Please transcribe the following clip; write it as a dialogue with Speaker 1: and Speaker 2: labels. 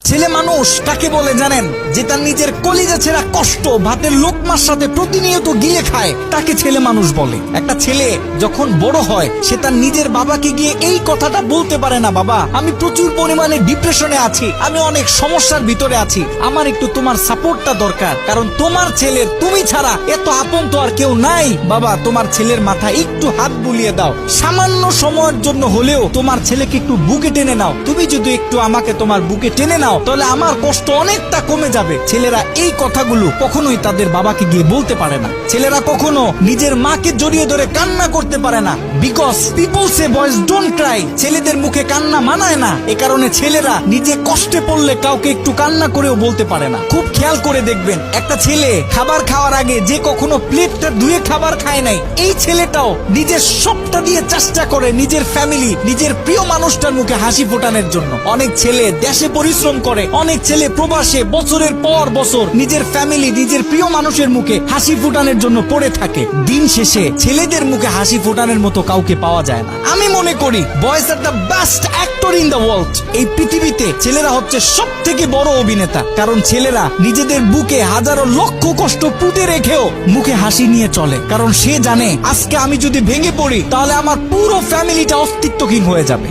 Speaker 1: ছেলে মানুষ কাকে বলে জানেন? যে তার নিজের কলিজা ছেঁড়া কষ্ট ভাতের লোকমার সাথে প্রতিনিয়ত গিলে খায়, তাকে ছেলে মানুষ বলে। একটা ছেলে যখন বড় হয় সে তার নিজের বাবাকে গিয়ে এই কথাটা বলতে পারে না, বাবা আমি প্রচুর পরিমাণে ডিপ্রেশনে আছি, আমি অনেক সমস্যার ভিতরে আছি, আমার একটু তোমার সাপোর্টটা দরকার, কারণ তোমার ছেলের তুমি ছাড়া এত আপন তো আর কেউ নাই। বাবা তোমার ছেলের মাথায় একটু হাত বুলিয়ে দাও, সামান্য সময়ের জন্য হলেও তোমার ছেলেকে একটু বুকে টেনে নাও। তুমি যদি একটু আমাকে তোমার বুকে টেনে নাও তাহলে আমার কষ্ট অনেকটা কমে যাবে। ছেলেরা এই কথাগুলো কখনোই তাদের বাবাকে গিয়ে বলতে পারে না। ছেলেরা কখনো নিজের মাকে জড়িয়ে ধরে কান্না করতে পারে না, because people say boys don't Cry. ছেলেদের মুখে কান্না মানায় না, এ কারণে ছেলেরা নিজে কষ্টে পড়লে কাউকে একটু কান্না করেও বলতে পারে না। খুব খেয়াল করে দেখবেন, একটা ছেলে খাবার খাওয়ার আগে যে কখনো প্লেটটা ধুয়ে খাবার খায় নাই, এই ছেলেটাও নিজের সবটা দিয়ে চেষ্টা করে নিজের ফ্যামিলি, নিজের প্রিয় মানুষটার মুখে হাসি ফোটানোর জন্য। অনেক ছেলে দেশে পরিশ্রম করে, অনেক ছেলে প্রবাসে বছরের পর বছর নিজের ফ্যামিলি, নিজের প্রিয় মানুষের মুখে হাসি ফোটানোর জন্য পড়ে থাকে। দিন শেষে ছেলেদের মুখে হাসি ফোটানোর মতো কাউকে পাওয়া যায় না। আমি মনে করি boys are the best actor in the world. এই পৃথিবীতে ছেলেরা হচ্ছে সব থেকে বড় অভিনেতা, কারণ ছেলেরা নিজেদের বুকে হাজারো লক্ষ কষ্ট পুঁতে রেখেও মুখে হাসি নিয়ে চলে, কারণ সে জানে আজকে আমি যদি ভেঙে পড়ি তাহলে আমার পুরো ফ্যামিলিটা অস্তিত্বহীন হয়ে যাবে।